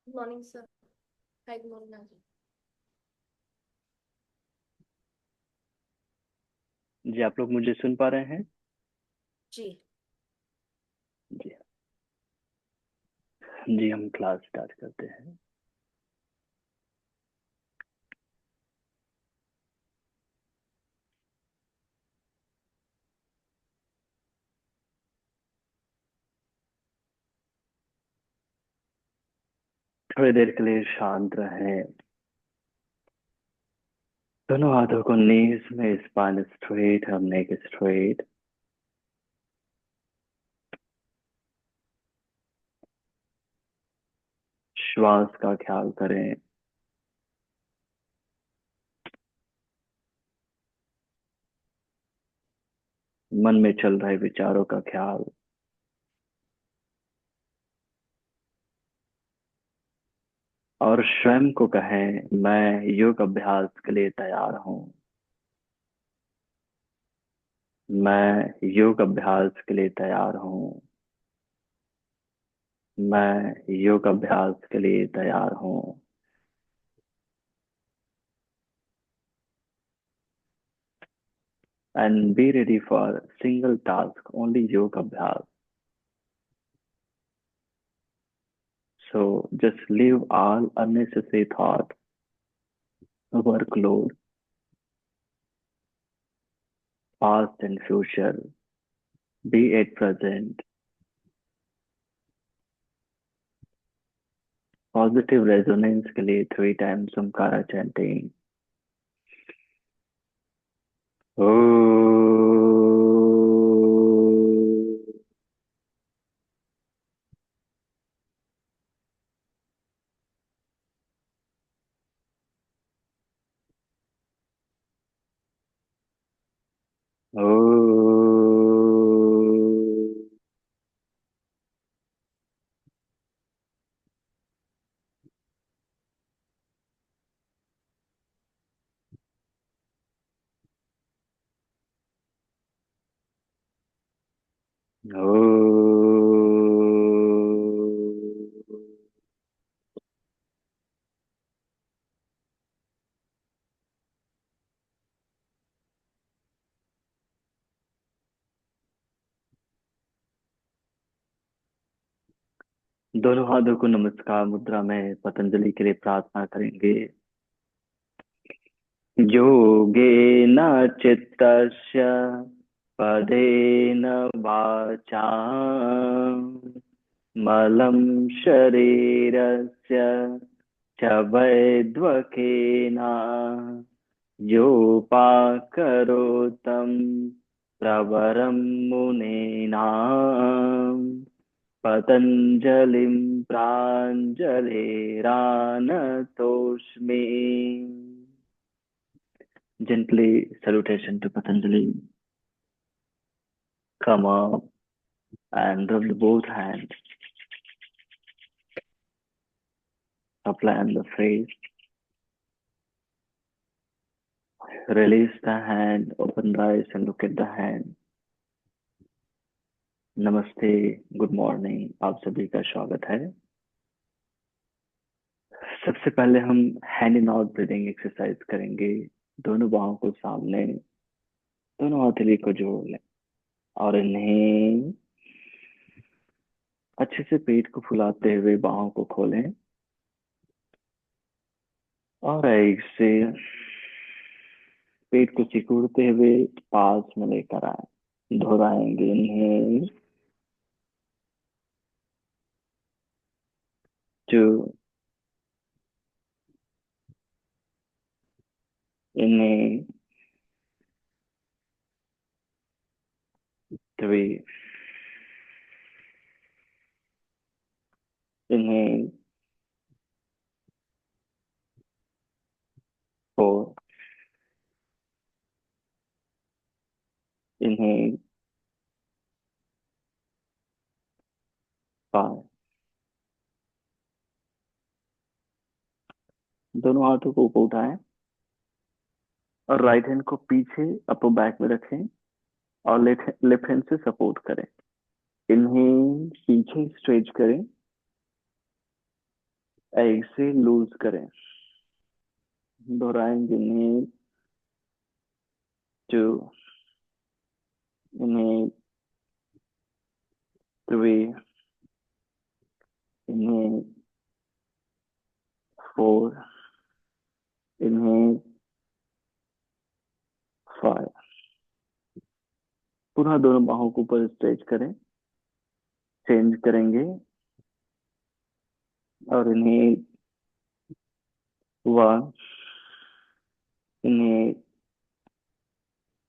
Good morning sir. Hi, good morning ma'am. जी, आप लोग मुझे सुन पा रहे हैं? जी। जी। जी, हम क्लास स्टार्ट करते हैं। थोड़ी देर के लिए शांत रहें। दोनों हाथों को नीज में, स्पाइन स्ट्रेट और नेक स्ट्रेट। श्वास का ख्याल करें। मन में चल रहे विचारों का ख्याल। और स्वयं को कहें, मैं योग अभ्यास के लिए तैयार हूँ। मैं योग अभ्यास के लिए तैयार हूँ। मैं योग अभ्यास के लिए तैयार हूँ। And be ready for single task, only yoga abhyas. So just leave all unnecessary thought, workload, past and future. Be at present. Positive resonance के लिए 3 times Omkara chanting. ओ दोनों हाथों को नमस्कार मुद्रा में पतंजलि के लिए प्रार्थना करेंगे। योगेन चित्तस्य पदेन वाचां मलं शरीरस्य च वैद्वकेन योपाकरोतं प्रवरं मुनीनां पतञ्जलिं प्राञ्जलिरानतोऽस्मि। Gently salutation to Patanjali. Come up and rub both hands. Apply on the face. Release the hand. Open the eyes and look at the hand. नमस्ते, गुड मॉर्निंग, आप सभी का स्वागत है। सबसे पहले हम hand in out breathing exercise करेंगे। दोनों बाहों को सामने, दोनों हथेली को जोड़ लें और इन्हें अच्छे से पेट को फुलाते हुए बाहों को खोलें और एक से पेट को सिकुड़ते हुए पास में लेकर आए। दोहराएंगे। Inhale, 2, inhale, 3, inhale, 4, inhale, 5। दोनों हाथों को ऊपर उठाएं और राइट हैंड को पीछे अपर बैक में रखें और लेफ्ट हैंड से सपोर्ट करें। इनहेल, पीछे स्ट्रेच करें। ऐसे लूज करें, दोहराएंगे, inhale, two, inhale, three, inhale, four, inhale, five. पुनः दोनों बाहों को ऊपर स्ट्रेच करें, चेंज करेंगे, और inhale, one, inhale,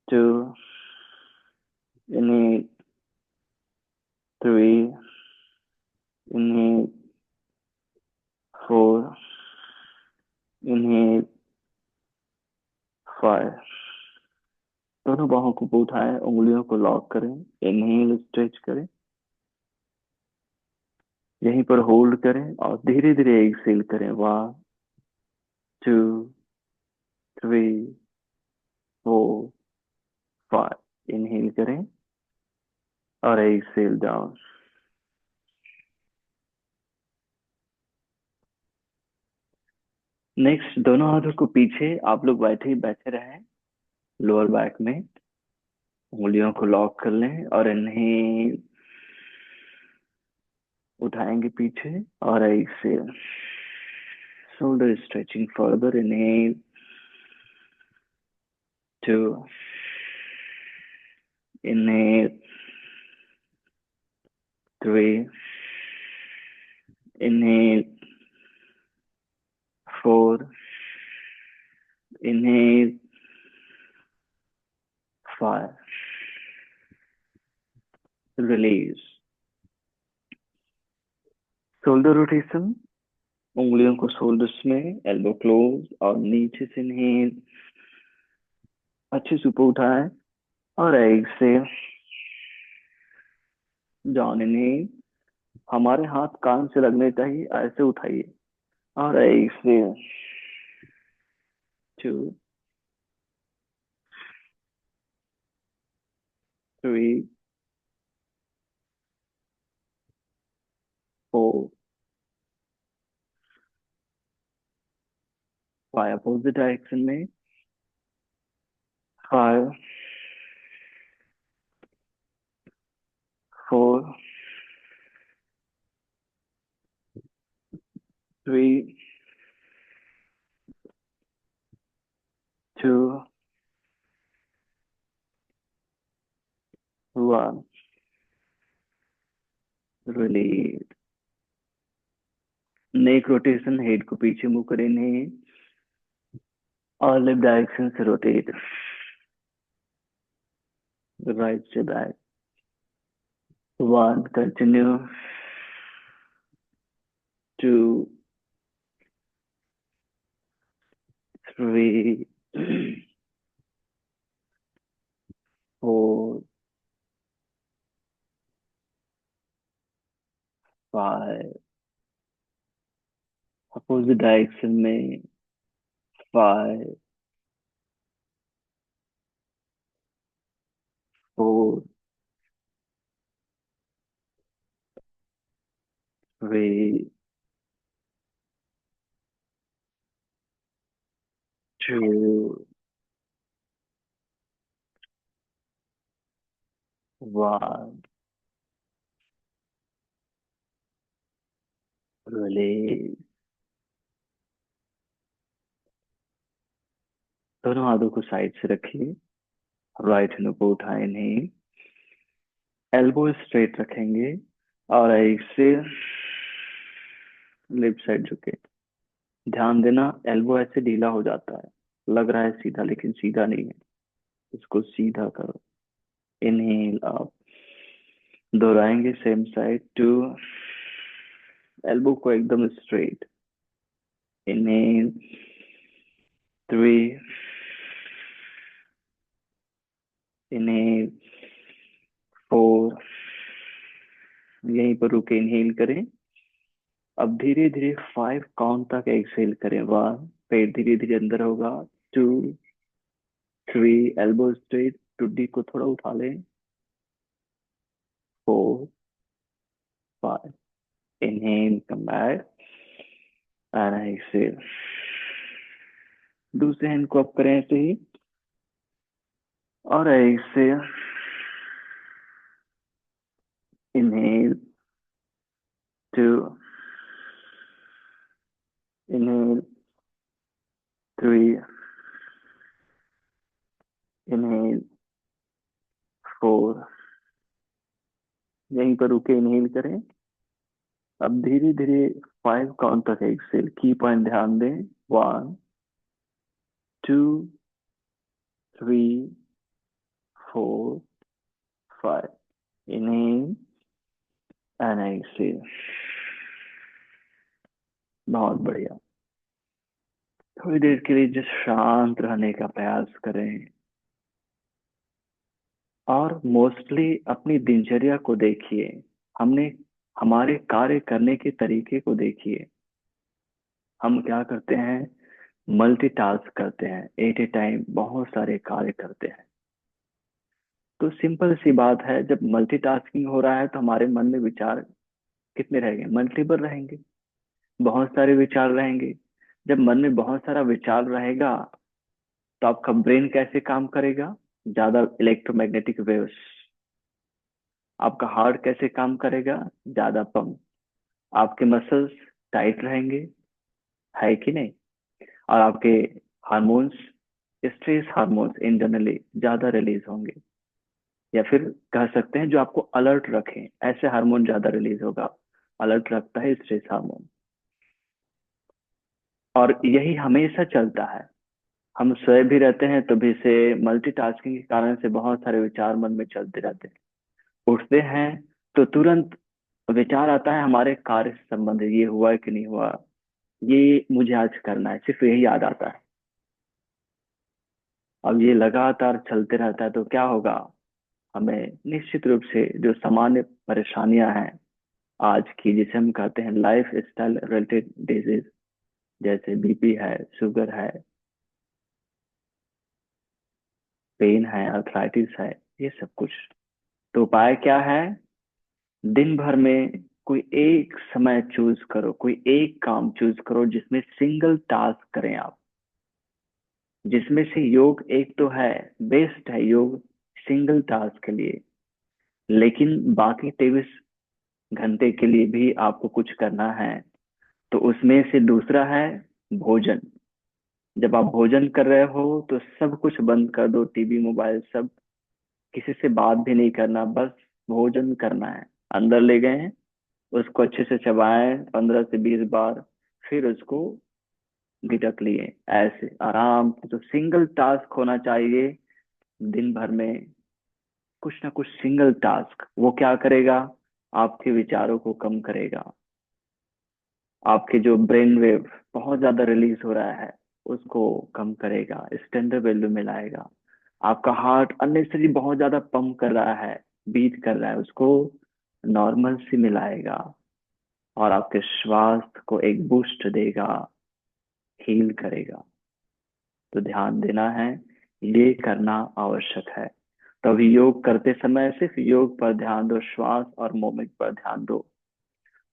two, inhale, three, inhale, four, inhale, five. दोनों बाहों को ऊपर उठाएं, उंगलियों को लॉक करें, इनहेल, स्ट्रेच करें, यहीं पर होल्ड करें और धीरे धीरे एक्सहेल करें। One, two, three, four, five. Inhale करें और एक्सहेल डाउन। नेक्स्ट, दोनों हाथों को पीछे आप लोग बैठे रहें, लोअर बैक में उंगलियों को लॉक कर लें और इनहेल उठाएंगे पीछे और exhale, shoulder stretching further. Inhale, two, inhale, three, inhale, four, inhale, five, release. Shoulder rotation, उंगलियों को शोल्डर्स में, एल्बो क्लोज और नीचे से इनहेल अच्छे से ऊपर उठाएं और एक्सहेल डाउन। इनहेल, हमारे हाथ कान से लगने चाहिए, ऐसे उठाइए और exhale, two, three, four, five. Opposite direction में, five, four, three, two, one, release. Neck rotation, head को पीछे मुंह करें, नहीं, और लेफ्ट डायरेक्शन से रोटेट, राइट से back. One, continue, two, three, four, five. Opposite direction में, five, four, three, two, one, release. दोनों हाथों को साइड से रखिए, राइट हैंड को उठाए नहीं, एल्बो स्ट्रेट रखेंगे और एक से लेफ्ट साइड झुके। ध्यान देना, एल्बो ऐसे ढीला हो जाता है, लग रहा है सीधा लेकिन सीधा नहीं है, इसको सीधा करो। इनहेल अप, दोहराएंगे सेम साइड, टू, एल्बो को एकदम straight. Inhale, three, inhale, four, यहीं पर रुके, इनहेल करें। अब धीरे धीरे फाइव काउंट तक एक्सहेल करें। वन, पेट धीरे धीरे अंदर होगा, टू, थ्री, एल्बो स्ट्रेट, टुड्डी को थोड़ा उठा लें, four, five, inhale, come back, and exhale. दूसरे हैंड को अप करें ऐसे ही, और exhale. Inhale, two, inhale, three, inhale, four. यहीं पर रुके, इनहेल करें। अब धीरे धीरे 5 काउंट तक एक्सेल। की पॉइंट ध्यान दें। 1, 2, 3, 4, 5। Inhale and exhale. बहुत बढ़िया। थोड़ी देर के लिए जस्ट शांत रहने का प्रयास करें, और मोस्टली अपनी दिनचर्या को देखिए। हमने हमारे कार्य करने के तरीके को देखिए। हम क्या करते हैं? मल्टीटास्क करते हैं, एट ए टाइम बहुत सारे कार्य करते हैं। तो सिंपल सी बात है, जब मल्टीटास्किंग हो रहा है तो हमारे मन में विचार कितने रहेंगे? मल्टीपल रहेंगे, बहुत सारे विचार रहेंगे। जब मन में बहुत सारा विचार रहेगा तो आपका ब्रेन कैसे काम करेगा? ज्यादा इलेक्ट्रोमैग्नेटिक वेव्स। आपका हार्ट कैसे काम करेगा? ज्यादा पंप। आपके मसल्स टाइट रहेंगे, है कि नहीं? और आपके हार्मोन्स, स्ट्रेस हार्मोन्स इन जनरली ज्यादा रिलीज होंगे। या फिर कह सकते हैं जो आपको अलर्ट रखें, ऐसे हार्मोन ज्यादा रिलीज होगा। अलर्ट रखता है स्ट्रेस हार्मोन। और यही हमेशा चलता है। हम सोए भी रहते हैं तो भी से मल्टीटास्किंग के कारण से बहुत सारे विचार मन में चलते रहते हैं। उठते हैं तो तुरंत विचार आता है हमारे कार्य से संबंधित, ये हुआ कि नहीं हुआ, ये मुझे आज करना है, सिर्फ यही याद आता है। अब ये लगातार चलते रहता है तो क्या होगा? हमें निश्चित रूप से जो सामान्य परेशानियां हैं आज की, जिसे हम कहते हैं लाइफ स्टाइल रिलेटेड डिजीज, जैसे बीपी है, शुगर है, पेन है, अर्थराइटिस है, ये सब कुछ। तो उपाय क्या है? दिन भर में कोई एक समय चूज करो, कोई एक काम चूज करो जिसमें सिंगल टास्क करें आप। जिसमें से योग एक तो है, बेस्ट है योग सिंगल टास्क के लिए। लेकिन बाकी 23 घंटे के लिए भी आपको कुछ करना है। तो उसमें से दूसरा है भोजन। जब आप भोजन कर रहे हो तो सब कुछ बंद कर दो, टीवी, मोबाइल सब। किसी से बात भी नहीं करना, बस भोजन करना है। अंदर ले गए, उसको अच्छे से चबाएं 15 से 20 बार, फिर उसको गिटक लिए। ऐसे आराम से। तो सिंगल टास्क होना चाहिए दिन भर में, कुछ ना कुछ सिंगल टास्क। वो क्या करेगा? आपके विचारों को कम करेगा। आपके जो ब्रेन वेव बहुत ज्यादा रिलीज हो रहा है उसको कम करेगा, स्टैंडर्ड वैल्यू में लाएगा। आपका हार्ट अननेसेसरी बहुत ज्यादा पंप कर रहा है, बीट कर रहा है, उसको नॉर्मल सी मिलाएगा। और आपके स्वास्थ्य को एक बूस्ट देगा, हील करेगा। तो ध्यान देना है, ये करना आवश्यक है। तभी योग करते समय सिर्फ योग पर ध्यान दो, श्वास और मूवमेंट पर ध्यान दो।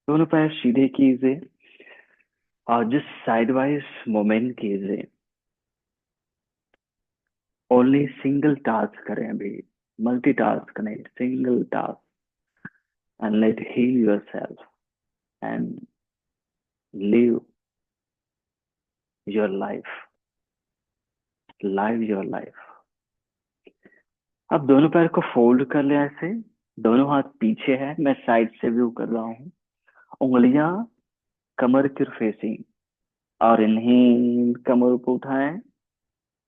दोनों पैर सीधे कीजिए और जिस साइड वाइज मूवमेंट कीजिए। ओनली सिंगल टास्क करें अभी, मल्टीटास्क नहीं, single task. And let heal yourself and live your life. Live your life. अब दोनों पैर को फोल्ड कर ले ऐसे। दोनों हाथ पीछे है, मैं साइड से व्यू कर रहा हूँ। उंगलियां कमर की फेसिंग। और इन्हें कमर को उठाएं,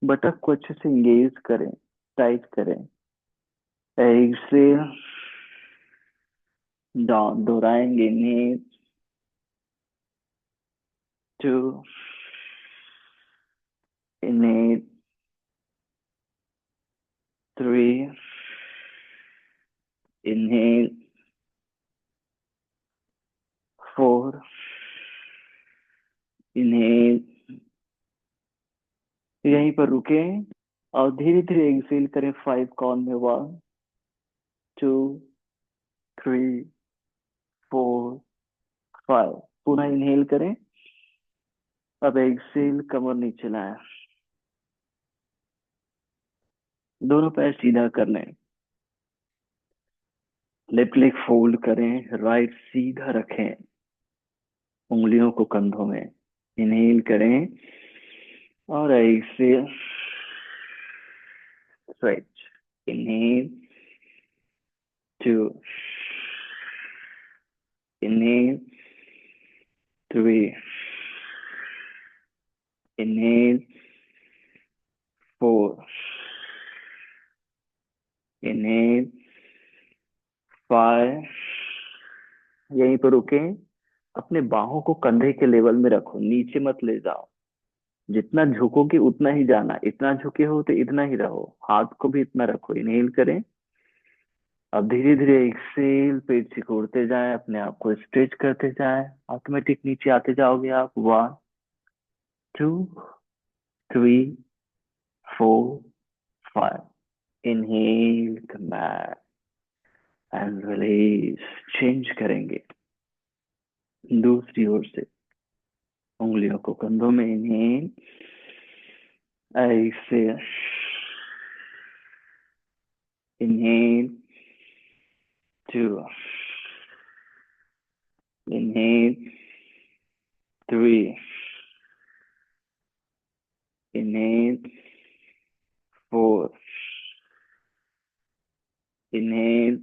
बटक को अच्छे से इंगेज करें, टाइट करें। एक्सेल डाउन, दोहराएंगे। इन्हें, टू, इन्हें, थ्री, इन्हें, फोर, इन्हें। यहीं पर रुके और धीरे धीरे एक्सेल करें 5 काउंट में। 1, 2, 3, 4, 5। पुनः इनहेल करें। अब एक्सेल, कमर नीचे लाए, दोनों पैर सीधा कर लें, लेफ्ट लेग फोल्ड करें, राइट सीधा रखें, उंगलियों को कंधों में, इनहेल करें और exhale, stretch, inhale, two, inhale, three, inhale, four, inhale, five, यहीं पर रुके, अपने बाहों को कंधे के लेवल में रखो, नीचे मत ले जाओ, जितना झुकोगे उतना ही जाना, इतना झुके हो तो इतना ही रहो, हाथ को भी इतना रखो, इनहेल करें। अब धीरे धीरे एक्सेल, पेट सिकुड़ते जाए, अपने आप को स्ट्रेच करते जाए, ऑटोमेटिक नीचे आते जाओगे आप, 1, 2, 3, 4, 5, inhale, come back and release. Change करेंगे दूसरी ओर से, उंगलियों को कंधों में, inhale, exhale, inhale, 2, inhale, 3, inhale, 4, inhale,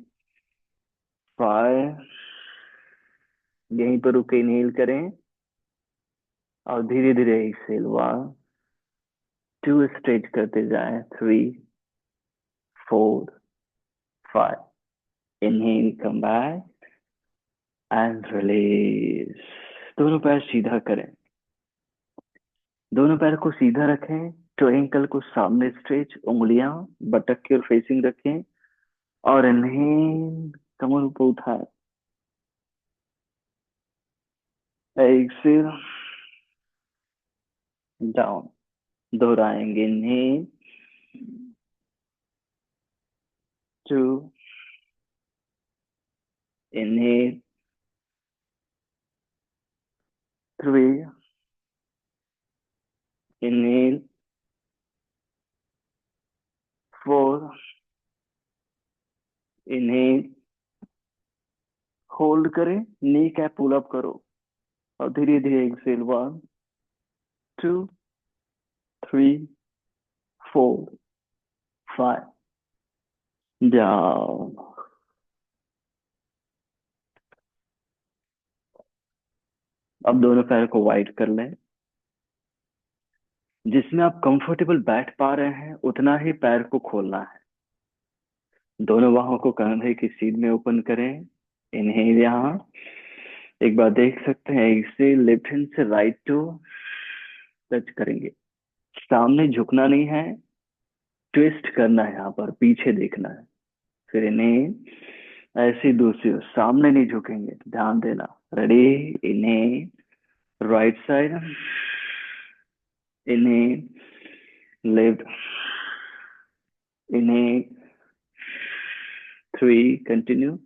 5, यहीं पर रुके, इनहेल करें और धीरे धीरे एक्सेल, 1, 2, स्ट्रेच करते जाएं, 3, 4, 5, inhale, come back and release. दोनों पैर सीधा करें, दोनों पैर को सीधा रखें, तो एंकल को सामने स्ट्रेच, उंगलियां बटक की ओर फेसिंग रखें और इनहेल, कमर ऊपर उठाए, एक्सेल, डाउन, दोहराएंगे, inhale, 2, inhale, 3, inhale, 4, inhale, hold करें, नी कैप पुल अप करो और धीरे धीरे एक्सेल, 1, 2, 3, 4, 5, डाउन। अब दोनों पैर को वाइड कर लें, जिसमें आप कंफर्टेबल बैठ पा रहे हैं उतना ही पैर को खोलना है, दोनों बाहों को कंधे की सीध में ओपन करें, इनहेल, यहाँ एक बार देख सकते हैं, एक्सेल, लेफ्ट हैंड से राइट टू टच करेंगे, सामने झुकना नहीं है, ट्विस्ट करना है, यहाँ पर पीछे देखना है, फिर इन्हें ऐसे दूसरी ओर, सामने नहीं झुकेंगे, ध्यान देना, रेडी, इन्हें राइट साइड, इन्हें लेफ्ट, इन्हें 3, कंटिन्यू,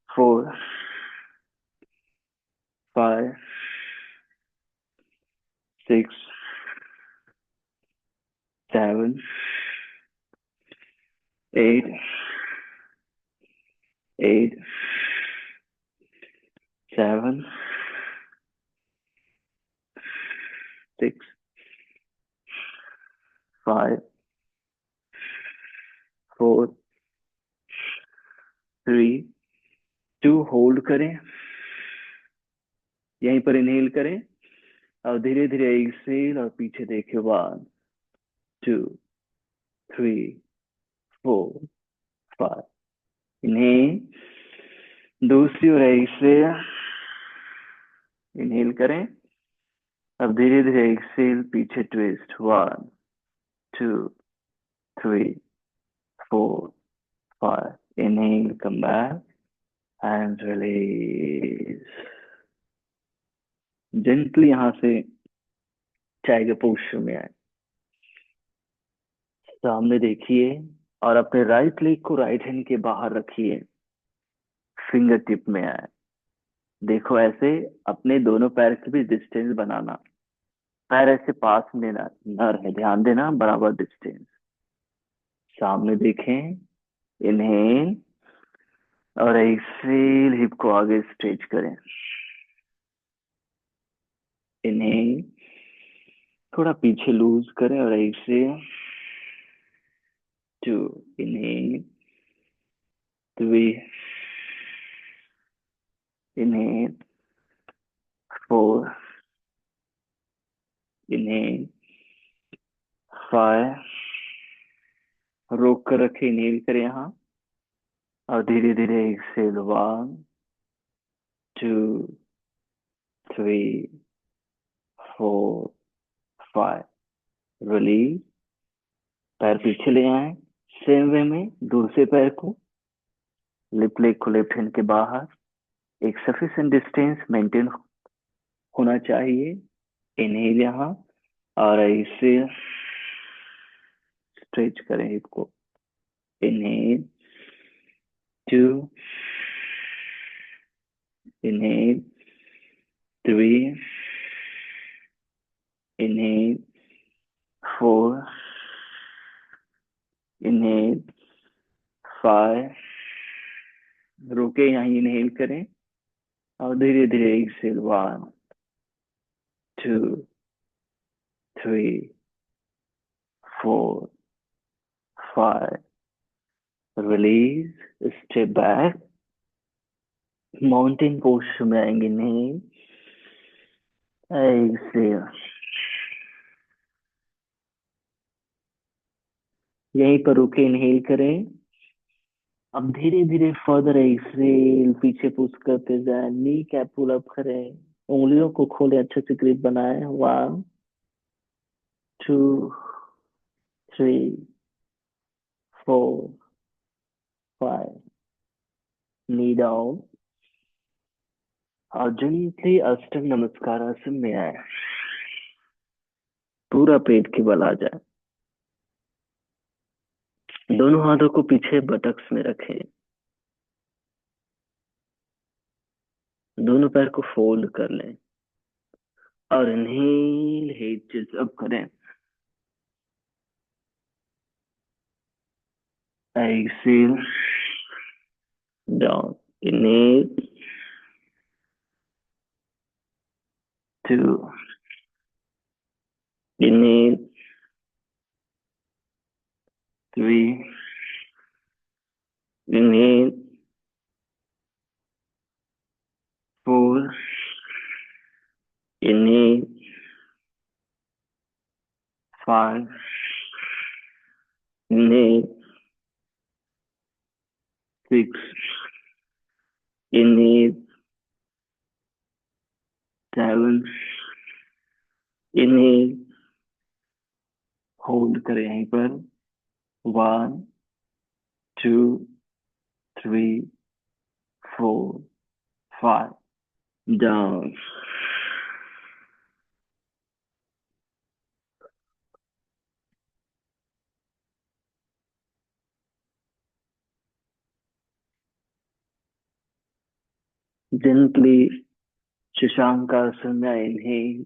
4, 5, 6, 7, 8, 8, 7, 6, 5, 4, 3, 2, होल्ड करें, यहीं पर इनहेल करें और धीरे धीरे एक्सेल और पीछे देखें, 1, 2, 3, 4, 5, इन्हेल, दूसरी ओर एक्सेल, इनहेल करें, अब धीरे धीरे एक्सेल, पीछे twist, 1, 2, 3, 4, 5, inhale, come back and release. Gently यहां से टाइगर पोस्चर में आए, सामने देखिए और अपने राइट लेग को राइट हैंड के बाहर रखिए, फिंगर टिप में आए, देखो ऐसे अपने दोनों पैर के बीच डिस्टेंस बनाना, पैर ऐसे पास में ना न रहे, ध्यान देना, बराबर डिस्टेंस। सामने देखें, इनहेल, और एक्सेल, हिप को आगे स्ट्रेच करें। इनहेल, थोड़ा पीछे लूज करें, और एक्सेल, 2, इनहेल, 3, इनहेल, 4, इनहेल, 5, रोक कर रखे, इनहेल करें यहाँ, और धीरे धीरे एक्सेल, 1, 2, 3, 4, 5, रिलीज। पैर पीछे ले आए, सेम वे में दूसरे पैर को, लिप लेग को लेफ्ट हैंड के बाहर, एक सफिशिएंट डिस्टेंस मेंटेन होना चाहिए। इनहेल यहाँ, और ऐसे स्ट्रेच करें हिप को। इनहेल, 2, इनहेल, 3, इनहेल, 4, इनहेल, 5, रुके यहाँ, इनहेल करें, और धीरे धीरे exhale, 1, 2, 3, 4, 5, release, step back, mountain posture में आएंगे, नहीं एक्सेल, यहीं पर रुके, इनहेल करें, अब धीरे धीरे फर्दर एक्सेल, पीछे पुश करते जाए, नी कैप पुल अप करें, उंगलियों को खोले, अच्छे से ग्रिप बनाए, 1, 2, 3, 4, 5, नी डाउन, और जेंटली अष्टांग नमस्कार आसन में आए, पूरा पेट के बल आ जाए। दोनों हाथों को पीछे बटक्स में रखें, दोनों पैर को फोल्ड कर लें, और इनहेल, हेड चिल्स अप करें, Excel, down, inhale, 2, inhale, 3, inhale, 4, inhale, 5, inhale, 6, inhale, 7, inhale, hold करें यहीं पर, 1, 2, 3, 4, 5, down. Gently, Shashankasana, inhale,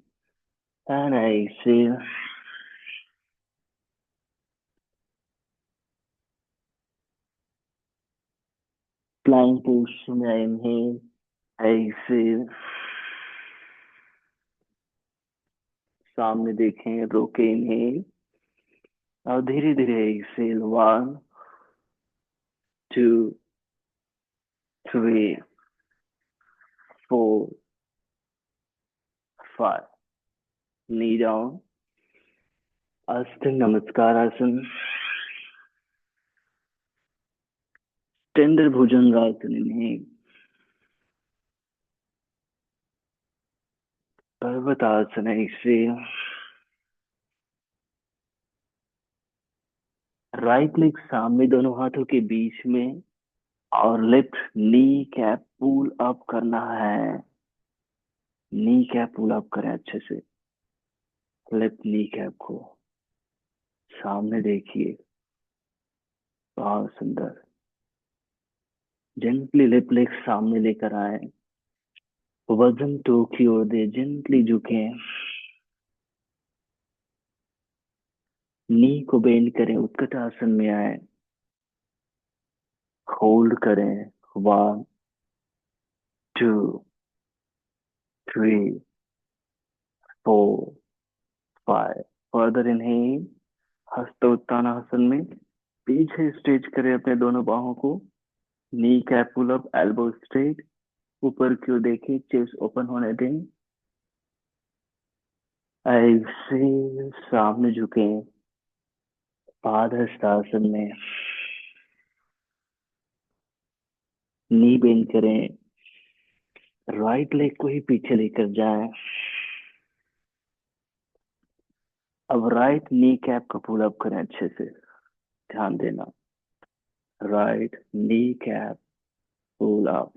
and exhale. Plank position में inhale, exhale, सामने देखें, रोके, inhale, और धीरे धीरे एक्सेल, 1, 2, 3, 4, 5, नी डाउन, अष्टांग नमस्कार आसन, टेंडर भुजंगासन, इनहेल, पर्वतासन, एक्सेल, राइट लेग सामने दोनों हाथों के बीच में, और left knee cap pull up करना है, नी कैप पुल अप करें अच्छे से, लेफ्ट नी कैप को सामने देखिए, बहुत सुंदर। जेंटली लेफ्ट लेग सामने लेकर आए, वजन टो की ओर दे, जेंटली झुके, नी को बेंड करें, उत्कट आसन में आए, होल्ड करें, 1 2 3 4 5। फर्दर इनहेल, हस्त उत्तानासन में पीछे स्ट्रेच करें अपने दोनों बाहों को, knee cap pull up, elbow straight, ऊपर की ओर देखें, चेस्ट ओपन होने दें। ऐसे सामने झुके, पादहस्तासन में नी बेंड करें, राइट लेग को ही पीछे लेकर जाएं। अब राइट नी कैप का पुल अप करें अच्छे से, ध्यान देना, right knee cap pull up,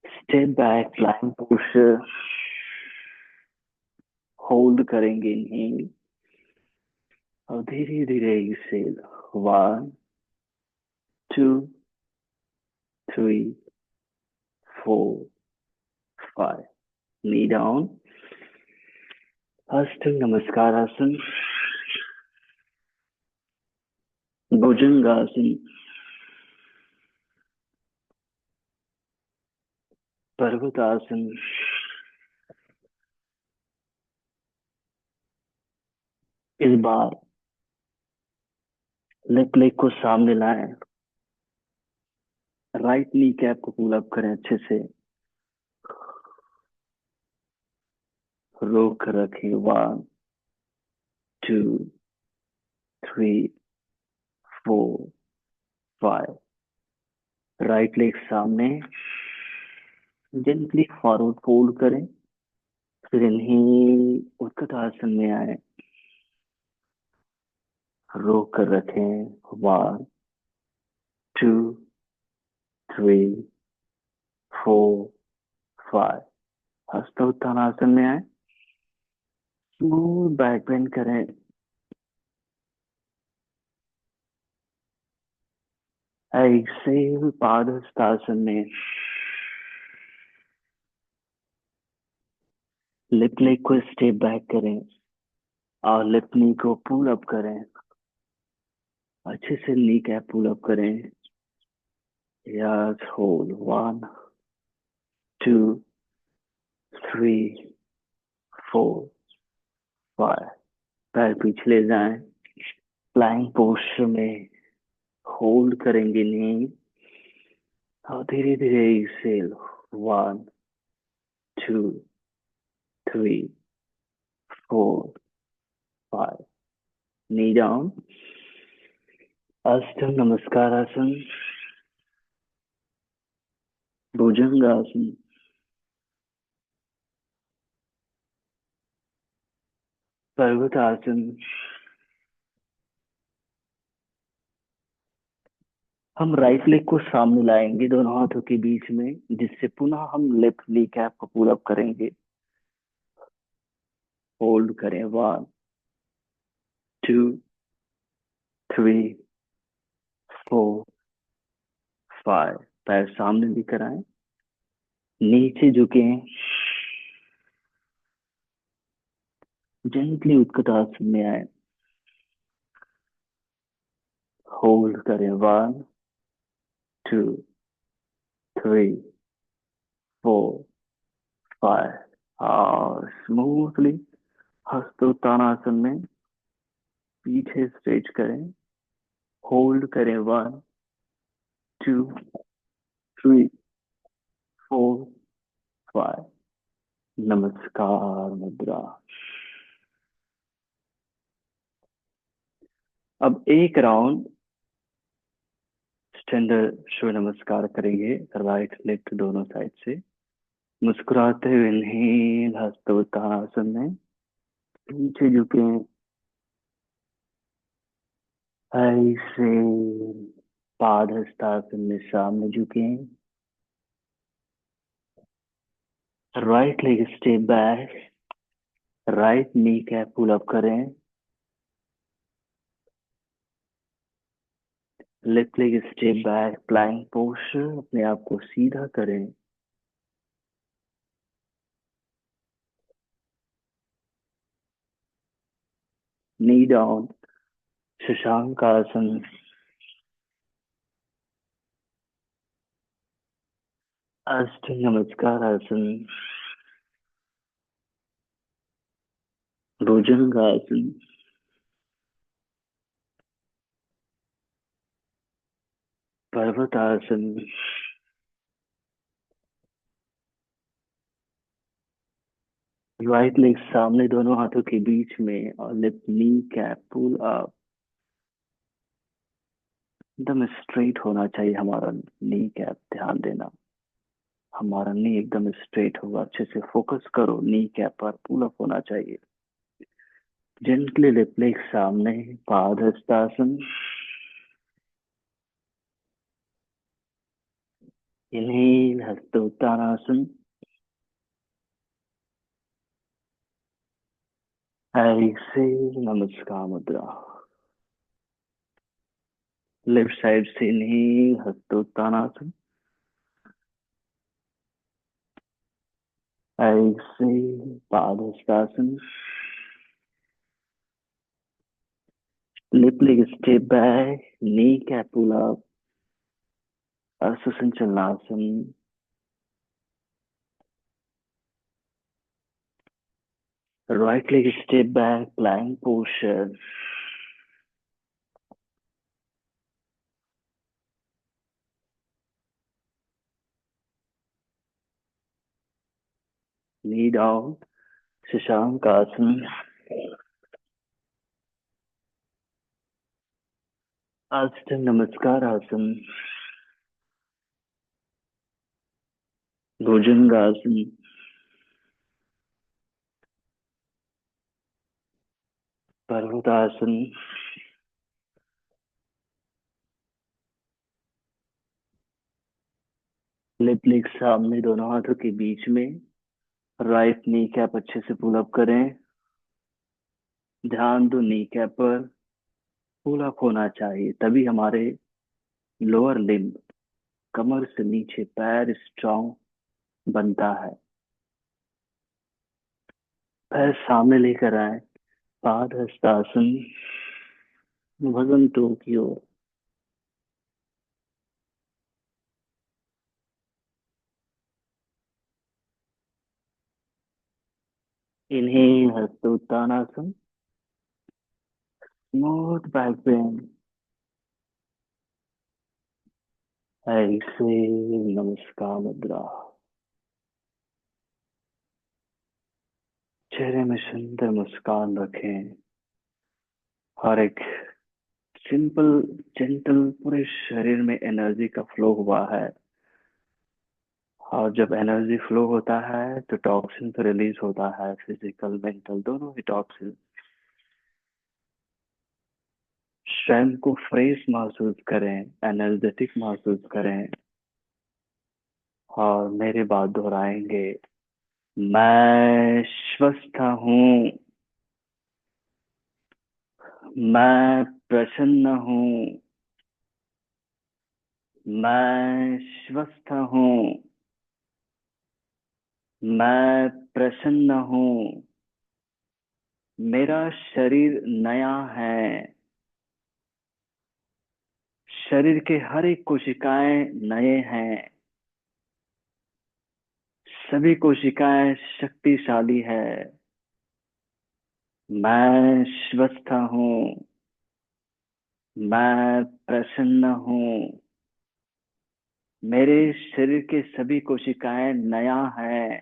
step back flying posture, hold करेंगे इनहेल और धीरे धीरे एक्सेल, 1 2 3 4 5। नी डाउन, हस्त नमस्कार आसन, भुजंगासन, पर्वतासन, इस बार लेफ्ट लेग को सामने लाएं, राइट नी कैप को पुल अप करें अच्छे से, रोक कर रखें, 1 2 3 4 5। राइट लेग सामने, जेंटली फॉरवर्ड फोल्ड करें, फिर इन्हें उत्कट आसन में आए, रोक कर रखें, 1 2 3 4 5। हस्तोत्थानासन में आए, स्मूथ बैक बेंड करें, एक्सेल पादहस्तासन में लेफ्ट लेग को स्टेप बैक करें और लेफ्ट नी को पुल अप करें, अच्छे से नी कैप पुल अप करें, यस होल्ड, 1 2 3 4 5। पैर पीछे ले जाएं, फ्लाइंग पोस्चर में होल्ड करेंगे नी और धीरे धीरे एक्सेल, 1 2 3 4 5। नी डाउन, अष्ट नमस्कार आसन, भुजंगासन, पर्वतासन। हम राइट लेग को सामने लाएंगे दोनों हाथों के बीच में, जिससे पुनः हम लेफ्ट नी कैप को पुल अप करेंगे, होल्ड करें, 1 2 3 4 5। पैर सामने लेकर आए, नीचे झुके, जेंटली उत्कट आसन में आए, होल्ड करें, 1 2 3 4 5। और स्मूथली हस्तोत्तानासन में पीछे स्ट्रेच करें, होल्ड करें, 1 2 3 4 5। नमस्कार मुद्रा। अब एक राउंड स्टैंडर्ड सूर्य नमस्कार करेंगे, राइट लेफ्ट दोनों साइड से, मुस्कुराते हुए इनहेल, हस्तोत्तानासन में पीछे झुके, ऐसे पादहस्तासन में सामने झुके, right leg step back, right knee cap pull up करें, left leg step back, plank posture, अपने आप को सीधा करें, नी डाउन, शशांक आसन, अष्ट नमस्कार आसन, भुजंग आसन, पर्वत आसन, राइट लेग सामने दोनों हाथों के बीच में और left knee cap pull up, एकदम स्ट्रेट होना चाहिए हमारा नी कैप, ध्यान देना हमारा नी एकदम स्ट्रेट होगा, अच्छे से फोकस करो, नी कैप पर पुल अप होना चाहिए। जेंटली लेफ्ट लेग सामने, पादहस्तासन, इनहेल हस्तोत्तानासन, एक्सेल नमस्कार मुद्रा, लेफ्ट साइड से इनहेल हस्तोत्तानासन, एक्सेल पादहस्तासन, left leg step back, knee cap pull up, अर्श संचलनासन, right leg step back, plank posture, knee down, Shashank आसन, अष्ट नमस्कार आसन, भुजंग आसन, पर्वतासन, लेफ्ट लेग सामने दोनों हाथों के बीच में, राइट नी कैप अच्छे से पुल अप करें, ध्यान दो नी कैप पर पुल अप होना चाहिए, तभी हमारे लोअर लिम्ब, कमर से नीचे पैर स्ट्रांग बनता है। पैर सामने लेकर आए, पाद हस्तासन, भुजंग टू की ओर, इनहेल हस्तोत्तानासन, स्मूथ बैक बेंड, एक्सेल नमस्कार मुद्रा, चेहरे में सुंदर मुस्कान रखें, हर एक सिंपल जेंटल पूरे शरीर में एनर्जी का फ्लो हुआ है, और जब एनर्जी फ्लो होता है तो टॉक्सिन तो रिलीज होता है, फिजिकल मेंटल दोनों ही टॉक्सिन। स्वयं को फ्रेश महसूस करें, एनर्जेटिक महसूस करें, और मेरे बाद दोहराएंगे, मैं स्वस्थ हूँ, मैं प्रसन्न हूँ, मैं स्वस्थ हूँ, मैं प्रसन्न हूँ, मेरा शरीर नया है, शरीर के हर एक कोशिकाएं नए हैं, सभी कोशिकाएं शक्तिशाली है, मैं स्वस्थ हूँ, मैं प्रसन्न हूँ, मेरे शरीर के सभी कोशिकाएं नया है,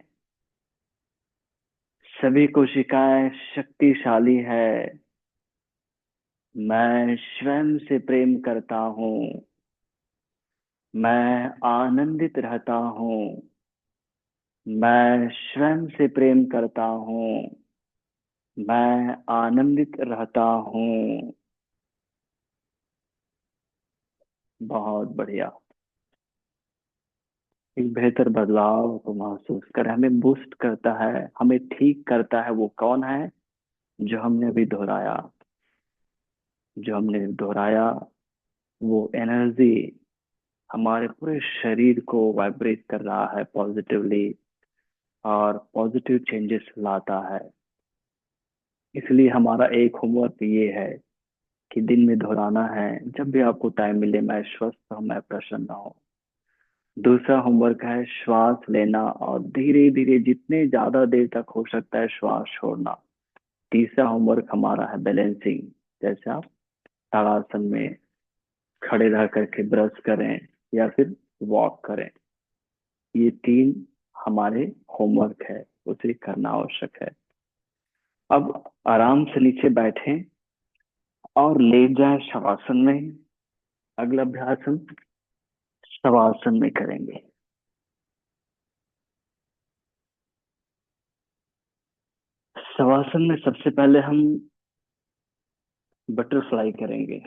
सभी कोशिकाएं शक्तिशाली है, मैं स्वयं से प्रेम करता हूँ, मैं आनंदित रहता हूँ, मैं स्वयं से प्रेम करता हूँ, मैं आनंदित रहता हूँ। बहुत बढ़िया। एक बेहतर बदलाव को महसूस करें, हमें बूस्ट करता है, हमें ठीक करता है, वो कौन है? जो हमने अभी दोहराया, जो हमने दोहराया वो एनर्जी हमारे पूरे शरीर को वाइब्रेट कर रहा है पॉजिटिवली, और पॉजिटिव चेंजेस लाता है। इसलिए हमारा एक होमवर्क ये है कि दिन में दोहराना है। जब भी आपको टाइम मिले, मैं स्वस्थ हूँ, मैं प्रसन्न हूँ। दूसरा होमवर्क है श्वास लेना और धीरे धीरे जितने ज्यादा देर तक हो सकता है श्वास छोड़ना। तीसरा होमवर्क हमारा है बैलेंसिंग। जैसे आप ताड़ासन में खड़े रह करके ब्रश करें या फिर वॉक करें। ये तीन हमारे होमवर्क है, उसे करना आवश्यक है। अब आराम से नीचे बैठें और लेट जाएं शवासन में। अगला अभ्यास हम शवासन में करेंगे। शवासन में सबसे पहले हम बटरफ्लाई करेंगे।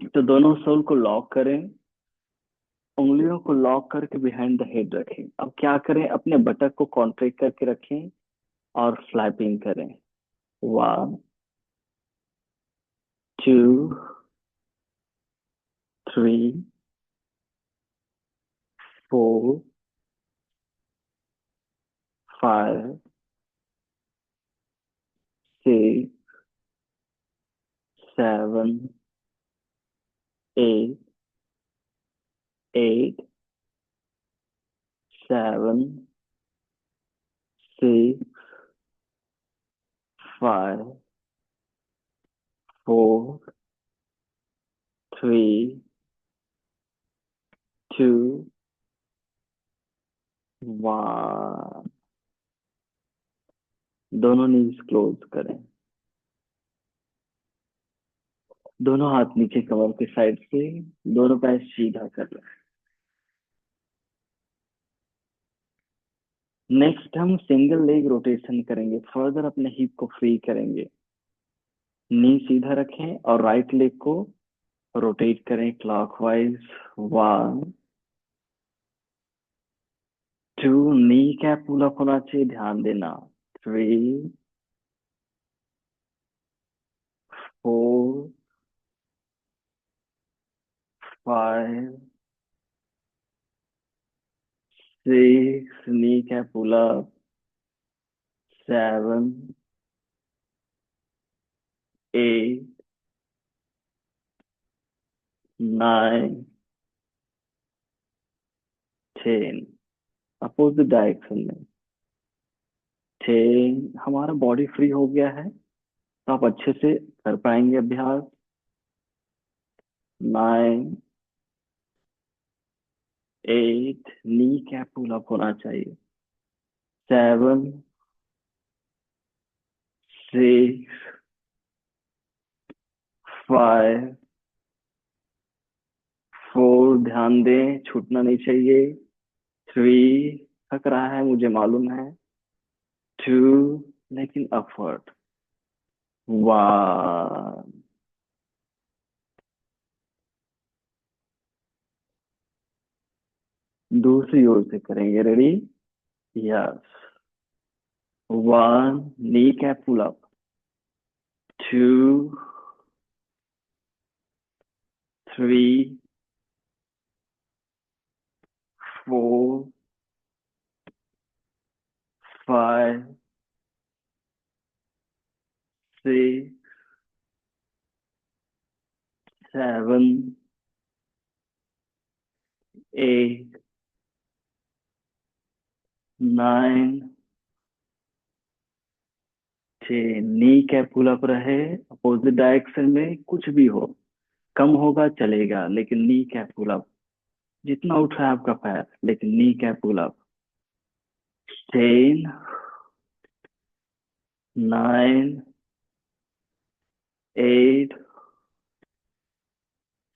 तो दोनों सोल को लॉक करें, उंगलियों को लॉक करके बिहाइंड द हेड रखें। अब क्या करें, अपने बटक को कॉन्ट्रैक्ट करके रखें और फ्लैपिंग करें। 1 2 3 4 5 6 7 8 8 7 6 5 4 3 2 1। दोनों नीज क्लोज करें। दोनों हाथ नीचे कमर के साइड से, दोनों पैर सीधा कर लें। नेक्स्ट हम सिंगल लेग रोटेशन करेंगे। फर्दर अपने हिप को फ्री करेंगे। नी सीधा रखें और राइट लेग को रोटेट करें clockwise. 1 2, knee cap pull up होना चाहिए, ध्यान देना। 3 4 5 6, knee cap pull up. 7 8 9 10। Opposite direction में। 10, हमारा बॉडी फ्री हो गया है, तो आप अच्छे से कर पाएंगे अभ्यास। 9 8, नी कैप पुल अप होना चाहिए। 7 6 5 4, ध्यान दें, छूटना नहीं चाहिए। 3, थक रहा है मुझे मालूम है। 2, लेकिन अपवर्ड। 1। दूसरी ओर से करेंगे, ready? Yes. 1, knee cap pull up. 2 3 4 5 6 7 8 9 10। Knee cap pull up रहे। अपोजिट डायरेक्शन में कुछ भी हो, कम होगा चलेगा, लेकिन नी कैप पुल अप। जितना उठ रहा है आपका पैर, लेकिन नी cap pull up. 10 9 8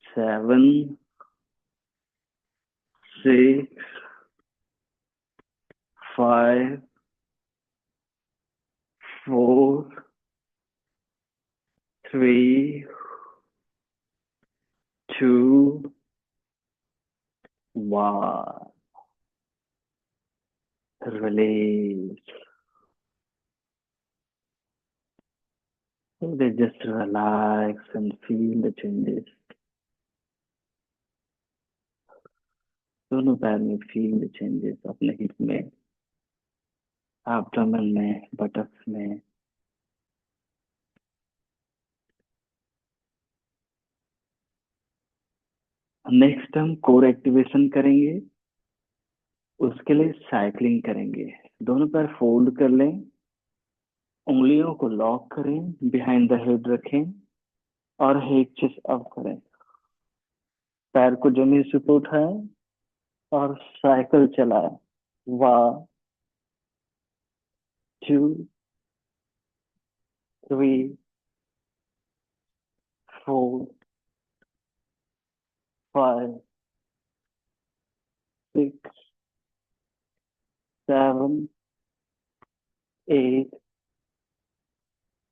7 6 5 4 3 2 1। Release. So they just relax and feel the changes. दोनों पैर में फील द चेंजेस, अपने हिप में, एब्डोमेन में, बटक्स में। नेक्स्ट हम कोर एक्टिवेशन करेंगे। उसके लिए साइकिलिंग करेंगे। दोनों पैर फोल्ड कर लें, उंगलियों को लॉक करें, बिहाइंड द हेड रखें और हेड चेस्ट अप करें। पैर को जमीन से ऊपर उठाएं और साइकिल चलाएं। 1 2 3 4 5 6 7 8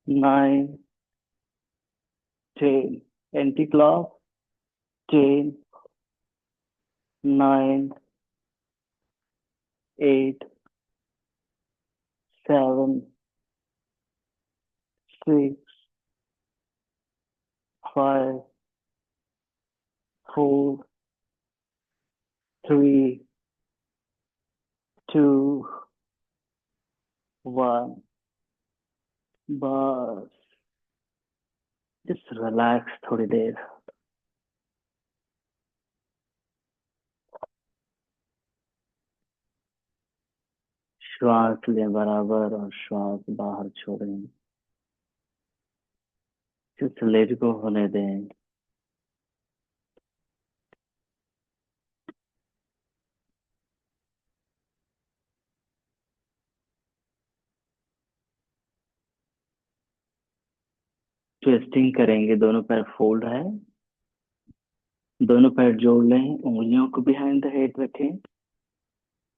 9 10 एंटी क्लॉक। 10 9 8 7 6 5 4 3 2 1। बस जस्ट रिलैक्स थोड़ी देर। श्वास लें बराबर और श्वास बाहर छोड़ें। जस्ट लेट गो होने दें। ट्विस्टिंग करेंगे। दोनों पैर फोल्ड है, दोनों पैर जोड़ लें, उंगलियों को बिहाइंड द हेड रखें।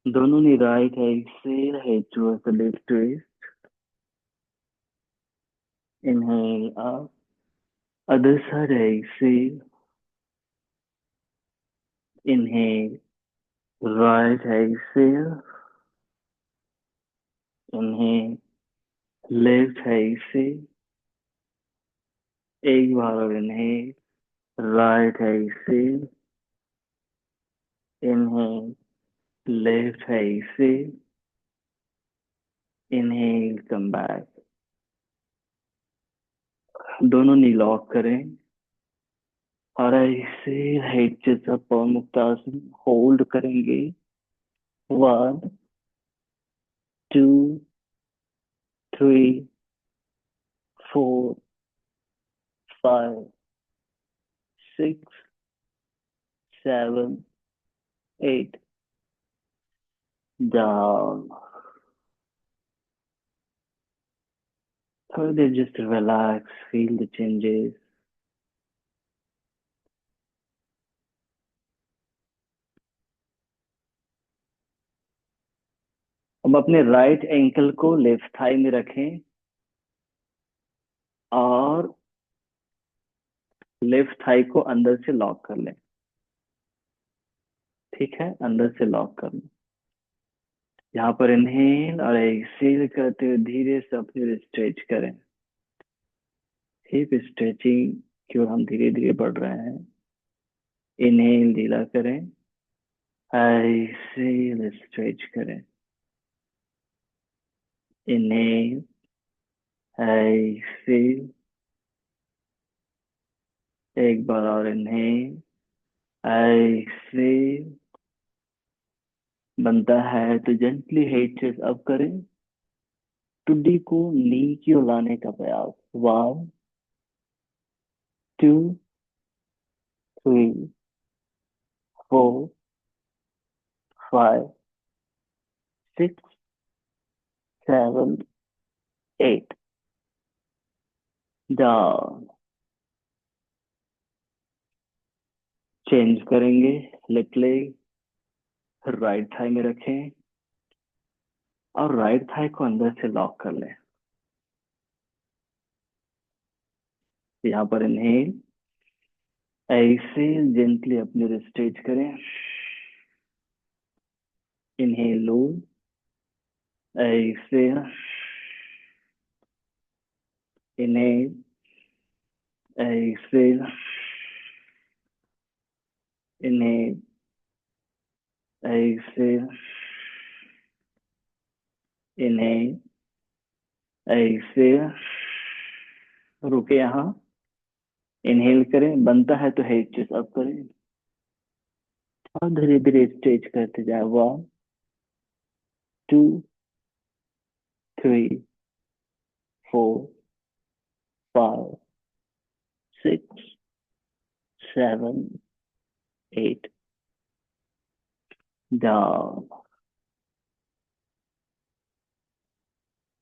दोनों ने right exhale head towards the left twist. Inhale up, other side exhale. Inhale, right exhale. Inhale, left exhale. एक बार और inhale, right exhale. Inhale, left exhale. Inhale, come back. दोनों नी लॉक करें और ऐसे हेड जैसा मुक्तासन होल्ड करेंगे। 1 2 3 4 5 6 7 8। Down. थोड़ी देर just relax, feel the changes. अब अपने राइट एंकल को लेफ्ट थाई में रखें और लेफ्ट थाई को अंदर से लॉक कर लें। ठीक है, अंदर से लॉक कर लें। यहाँ पर इनहेल और एक्सेल करते हुए धीरे से अपने स्ट्रेच करें। हिप स्ट्रेचिंग की ओर हम धीरे धीरे बढ़ रहे हैं। इनहेल ढीला करें, एक्सेल स्ट्रेच करें। Inhale, exhale. एक बार और इनहेल, एक्सेल। बनता है तो जेंटली हेड चेस्ट अप करें। टुड्डी को नी की ओर लाने का प्रयास। 1 2 3 4 5 6 7 8। डाउन। चेंज करेंगे। लेफ्ट लेग राइट थाई में रखें और राइट थाई को अंदर से लॉक कर लें। यहाँ पर इनहेल, एक्सेल जेंटली अपने स्ट्रेच करें। इनहेल लो, exhale. Inhale, exhale. Inhale, exhale. Inhale, exhale. रुके यहाँ। इनहेल करें, बनता है तो हेड चेस्ट अप करें। और धीरे धीरे स्ट्रेच करते जाए। 1 2 3 4 5 6 7 8 डाउन।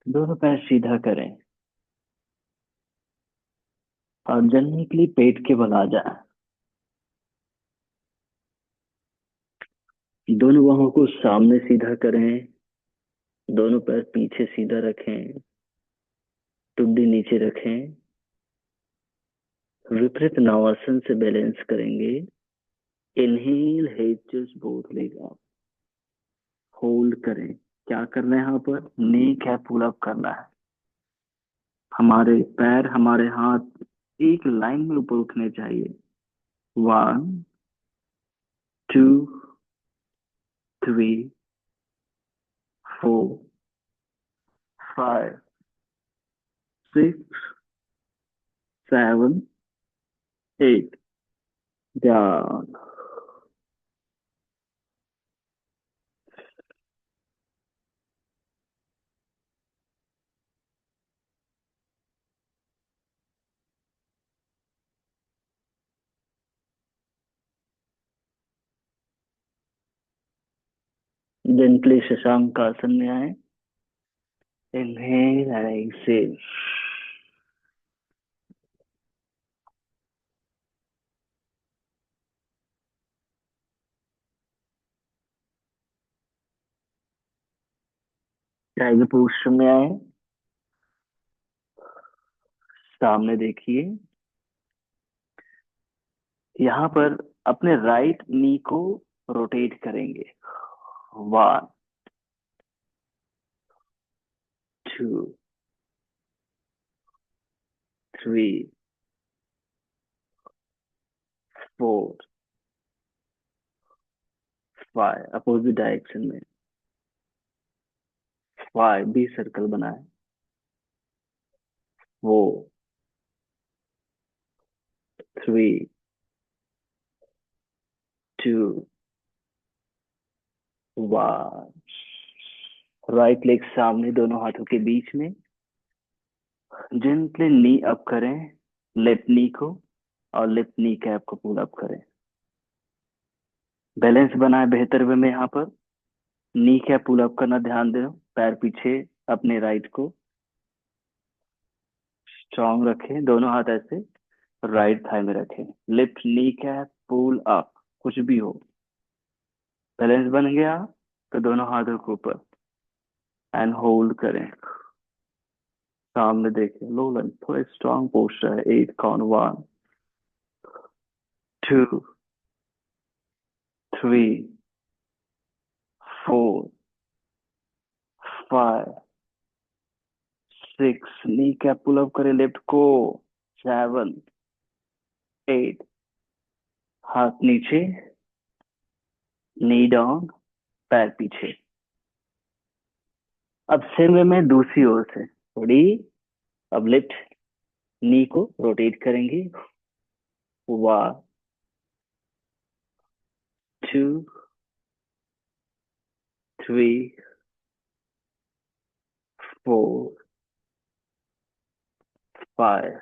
दोनों पैर सीधा करें और जलने के लिए पेट के बल आ जाए। दोनों बाहों को सामने सीधा करें, दोनों पैर पीछे सीधा रखें, टुड्डी नीचे रखें। विपरीत नावासन से बैलेंस करेंगे। Inhale, inches both leg up. Hold करें। क्या करना है यहाँ पर? नी कैप पुल अप करना है। हमारे पैर, हमारे हाथ एक लाइन में ऊपर उठने चाहिए। 1 2 3 4 5 6 7 8 डाउन। जेंटली शशांक आसन में आए। Inhale and exhale. Tiger posture में आए। सामने देखिए। यहाँ पर अपने राइट नी को रोटेट करेंगे। 1 2 3 4 5 अपोजिट डायरेक्शन में। 5 सर्कल बनाए। 4 3 2 1। राइट लेग सामने, दोनों हाथों के बीच में। जेंटली नी अप करें लेफ्ट नी को, और लेफ्ट नी कैप को पुल अप करें। बैलेंस बनाए बेहतर वे में। यहाँ पर नी कैप पुल अप करना ध्यान दें। पैर पीछे, अपने राइट को स्ट्रॉन्ग रखें। दोनों हाथ ऐसे राइट थाई में रखें। Left knee cap pull up, कुछ भी हो। बैलेंस बन गया तो दोनों हाथों को ऊपर एंड होल्ड करें। सामने देखें, लो लंज, थोड़ा स्ट्रॉन्ग पोस्टर है। 8 count. 1 2 3 4 5 6। Knee cap pull up करें लेफ्ट को। 7 8। हाथ नीचे, नी डाउन, पैर पीछे। अब सेम वे में दूसरी ओर से थोड़ी। अब लेफ्ट नी को रोटेट करेंगे। 1 2 3 4 5।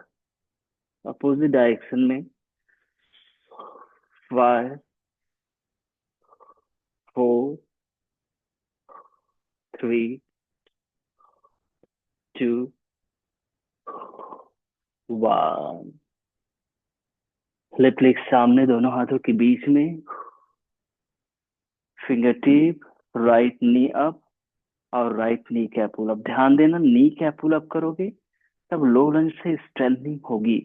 अपोजिट डायरेक्शन में। 5 4 3 2 1। लेफ्ट लेग सामने, दोनों हाथों के बीच में। Finger tip, right knee up और right knee cap pull up. ध्यान देना, नी कैप पुल अप करोगे तब लो लंज से स्ट्रेंथनिंग होगी,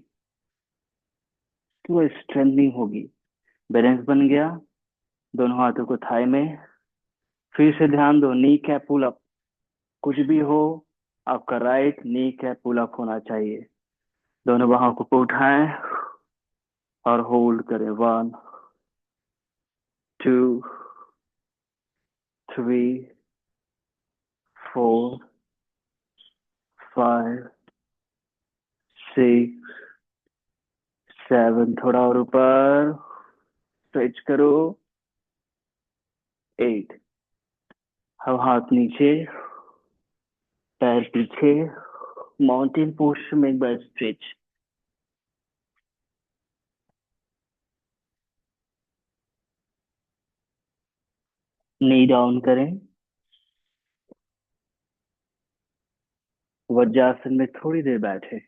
तो स्ट्रेंथनिंग होगी। बैलेंस बन गया। दोनों हाथों को थाई में। फिर से ध्यान दो, नी कैप पुल अप, कुछ भी हो, आपका right knee cap pull up होना चाहिए। दोनों बाहों को उठाएं और होल्ड करें। 1 2 3 4 5 6 7। थोड़ा और ऊपर स्ट्रेच करो। एट। अब हाथ नीचे, पैर पीछे, माउंटेन पोस्टर में एक बार स्ट्रेच। नी डाउन करें। वज्रासन में थोड़ी देर बैठे।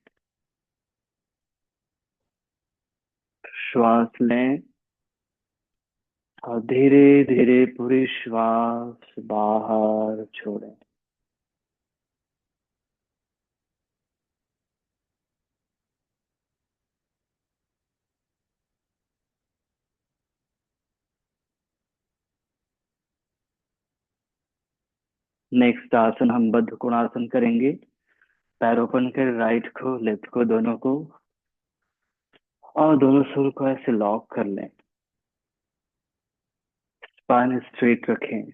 श्वास लें और धीरे धीरे पूरी श्वास बाहर छोड़ें। नेक्स्ट आसन हम बद्ध कोणासन करेंगे। पैर ओपन कर, राइट को लेफ्ट को दोनों को, और दोनों सुर को ऐसे लॉक कर लें। स्पाइन स्ट्रेट रखें।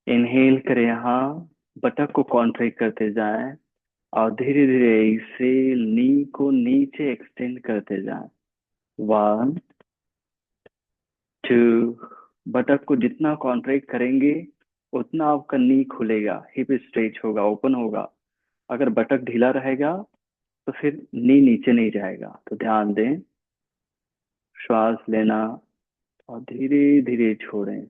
इनहेल करें यहाँ, बटक को कॉन्ट्रैक्ट करते जाएं और धीरे धीरे इसे नी को नीचे एक्सटेंड करते जाएं। One, to. बटक को जितना कॉन्ट्रैक्ट करेंगे उतना आपका नी खुलेगा, हिप स्ट्रेच होगा, ओपन होगा। अगर बटक ढीला रहेगा तो फिर नी नीचे नहीं जाएगा। तो ध्यान दें, श्वास लेना और धीरे धीरे छोड़ें।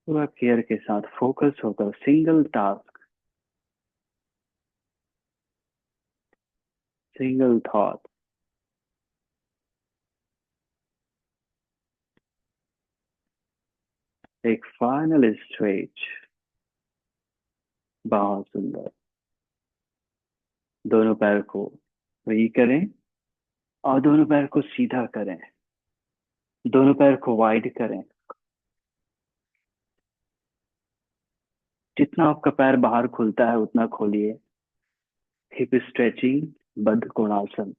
पूरा केयर के साथ फोकस होकर सिंगल टास्क, सिंगल थॉट। एक फाइनल स्ट्रेच। बहुत सुंदर। दोनों पैर को फ्री करें और दोनों पैर को सीधा करें। दोनों पैर को वाइड करें। जितना आपका पैर बाहर खुलता है उतना खोलिए। हिप स्ट्रेचिंग, बद्ध कोणासन।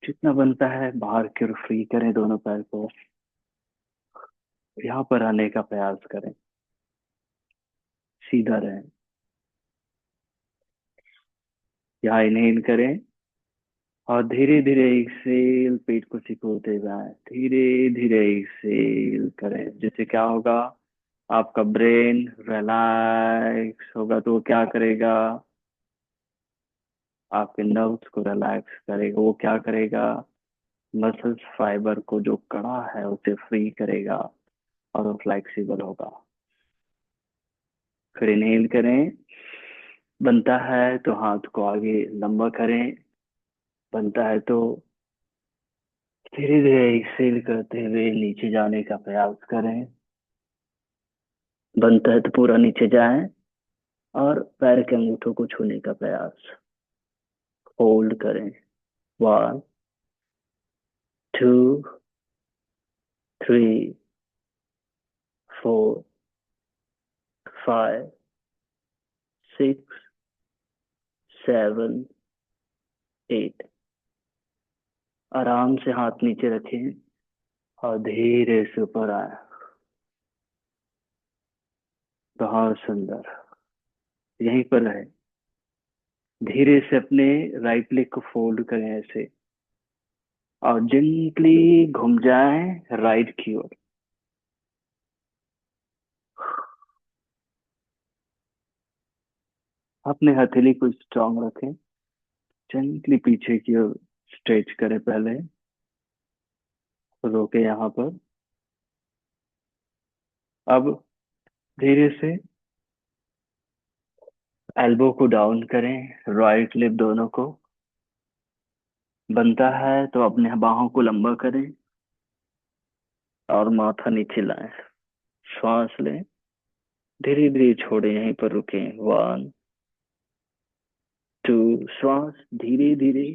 जितना बनता है बाहर की ओर फ्री करें दोनों पैर को। यहाँ पर आने का प्रयास करें, सीधा रहें। यहाँ इनहेल करें और धीरे धीरे एक्सेल, पेट को सिकोड़ते जाएं। धीरे धीरे एक्सेल करें, जिससे क्या होगा, आपका ब्रेन रिलैक्स होगा। तो वो क्या करेगा, आपके नर्व्स को रिलैक्स करेगा। वो क्या करेगा, मसल्स फाइबर को जो कड़ा है उसे फ्री करेगा और वो फ्लेक्सिबल होगा। फिर इनहेल करें। बनता है तो हाथ को आगे लंबा करें। बनता है तो धीरे धीरे एक्सेल करते हुए नीचे जाने का प्रयास करें। बनता है तो पूरा नीचे जाएं और पैर के अंगूठों को छूने का प्रयास। होल्ड करें। One, two, three, four, five, six, seven, eight. आराम से हाथ नीचे रखें और धीरे से ऊपर आए। बहुत सुंदर। यहीं पर रहे। धीरे से अपने राइट लेग को फोल्ड करें ऐसे और जेंटली घूम जाएं राइट की ओर। अपने हथेली को स्ट्रांग रखें। जेंटली पीछे की ओर स्ट्रेच करें पहले। रोके यहाँ पर। अब धीरे से एल्बो को डाउन करें, राइट लिप दोनों को। बनता है तो अपने बाहों को लंबा करें और माथा नीचे लाएं। श्वास लें, धीरे धीरे छोड़ें, यहीं पर रुकें। One, two. श्वास धीरे धीरे,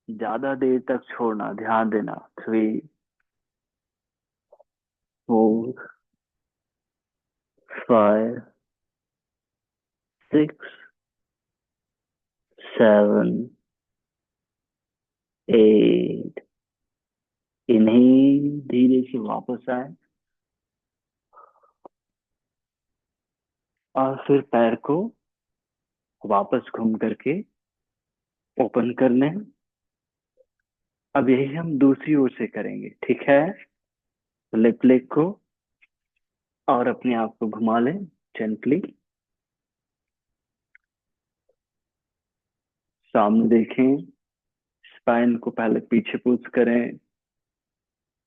ज्यादा देर तक छोड़ना, ध्यान देना। Three, four, five, six, seven, eight. इन्हें धीरे से वापस आए और फिर पैर को वापस घूम करके ओपन कर लें। अब यही हम दूसरी ओर से करेंगे, ठीक है? तो लेफ्ट लेग को और अपने आप को घुमा लें जेंटली, सामने देखें, स्पाइन को पहले पीछे पुश करें,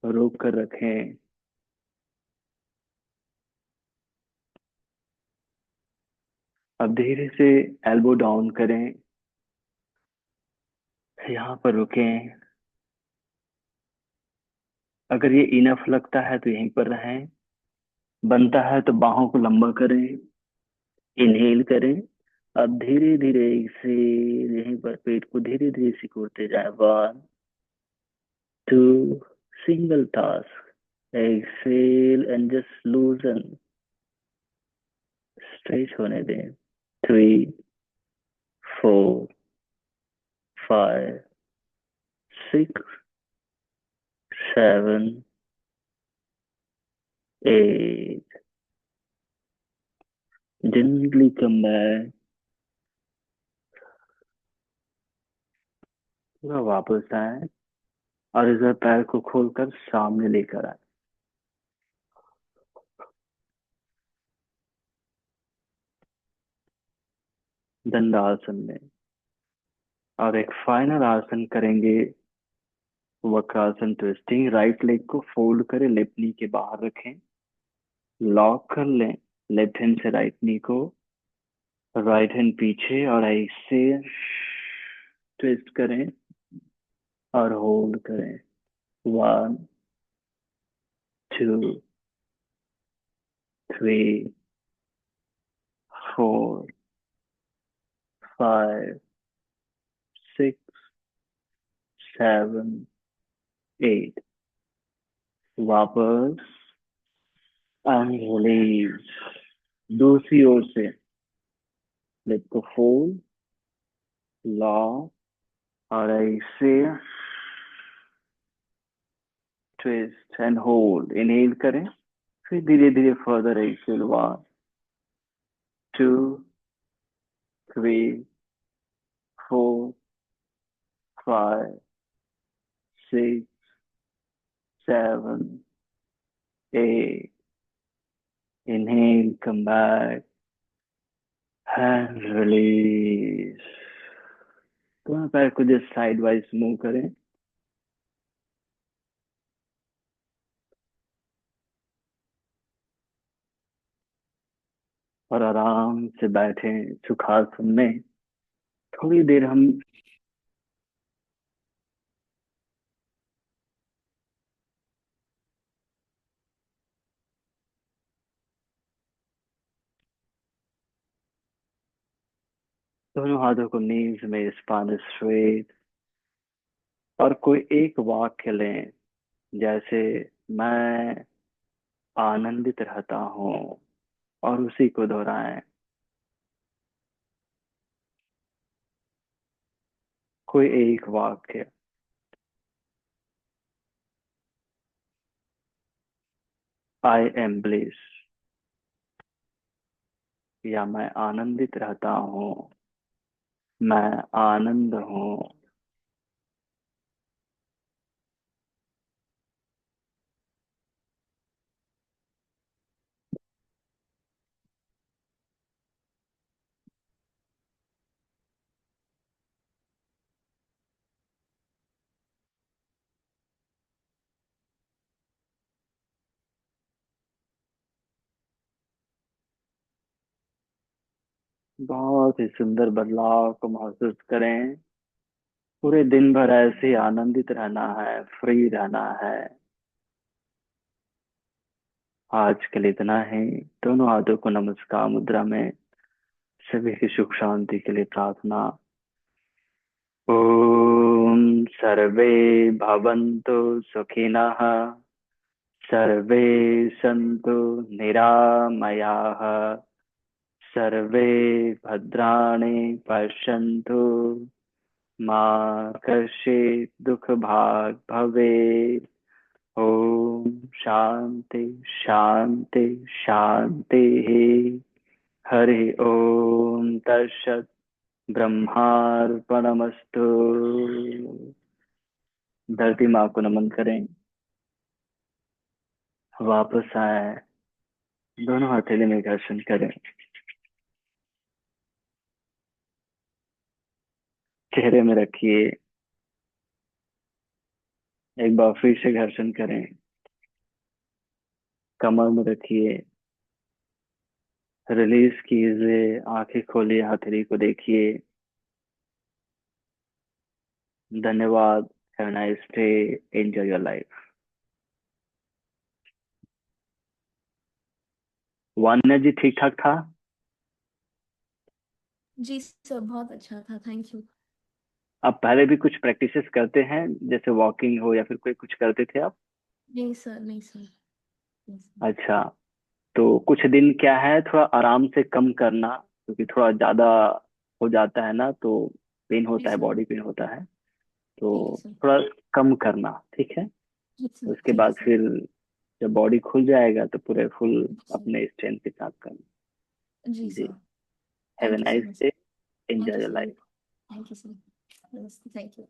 रोक कर रखें। अब धीरे से एल्बो डाउन करें, यहाँ पर रुकें। अगर ये इनफ लगता है तो यहीं पर रहें, बनता है तो बाहों को लंबा करें, इनहेल करें। अब धीरे धीरे से यहीं पर पेट को धीरे धीरे सिकुड़ते जाए। 1 2, single task, exhale and just loosen, stretch होने दें। 3 4 5 6 7 8, gently come back। पूरा वापस आए और इधर पैर को खोलकर सामने लेकर आए, दंडासन में। और एक फाइनल आसन करेंगे, वक्रासन ट्विस्टिंग। राइट लेग को फोल्ड करें, लेफ्ट नी के बाहर रखें, लॉक कर लें लेफ्ट हैंड से राइट नी को, राइट हैंड पीछे, और ऐसे ट्विस्ट करें और होल्ड करें। 1 2 3 4 5 6 7 8। वापस एंड रिलीज। दूसरी ओर से लेग को फोल्ड, लॉक, और ऐसे ट्विस्ट एंड होल्ड। इनहेल करें, फिर धीरे धीरे further Excel. 1 2 3 4 5 6 7 8। Inhale, come back and release। दोनों पैर को जस्ट साइड वाइज मूव करें, और आराम से बैठे सुखासन में। थोड़ी देर हम दोनों हाथों को नीज में, स्पाइन स्ट्रेट, और कोई एक वाक्य लें, जैसे मैं आनंदित रहता हूँ, और उसी को दोहराएं। कोई एक वाक्य, आई एम ब्लिस, या मैं आनंदित रहता हूँ, मैं आनंद हूँ। बहुत ही सुंदर बदलाव को महसूस करें। पूरे दिन भर ऐसे ही आनंदित रहना है, फ्री रहना है। आज के लिए इतना ही। दोनों हाथों को नमस्कार मुद्रा में, सभी की सुख शांति के लिए प्रार्थना। ओम सर्वे भवन्तु सुखिनः, सर्वे सन्तु निरामयाः, सर्वे भद्राणि पश्यन्तु, माँ कश्चित् दुख भाग भवे। ओम शांति शांति शांति। हरि ओम तत्सत्। ब्रह्मार्पणमस्तु। धरती माँ को नमन करें, वापस आए, दोनों हथेली में घर्षण करें, चेहरे में रखिए, एक बार फिर से घर्षण करें, कमर में रखिए, रिलीज कीजिए, आंखें खोलिए, हथेली को देखिए। धन्यवाद। Have nice day. Enjoy your life. Vanya ji ठीक ठाक था? जी सर, बहुत अच्छा था, थैंक यू। आप पहले भी कुछ प्रैक्टिसेस करते हैं, जैसे वॉकिंग हो या फिर कोई कुछ करते थे आप? नहीं सर, नहीं सर, नहीं सर। अच्छा, तो कुछ दिन क्या है, थोड़ा आराम से कम करना, क्योंकि थोड़ा ज्यादा हो जाता है ना, तो पेन जी होता है, सर, बॉडी पेन होता है। ठीक है तो सर। थोड़ा कम करना, ठीक है। ठीक सर, उसके ठीक है बाद सर। फिर जब बॉडी खुल जाएगा तो पूरे फुल जी सर। अपने स्ट्रेंथ के साथ करना। जी जी। Sir. Have a thank you so nice much. Day. Thank enjoy you your sir. Life. Thank you sir. नमस्ते, थैंक यू।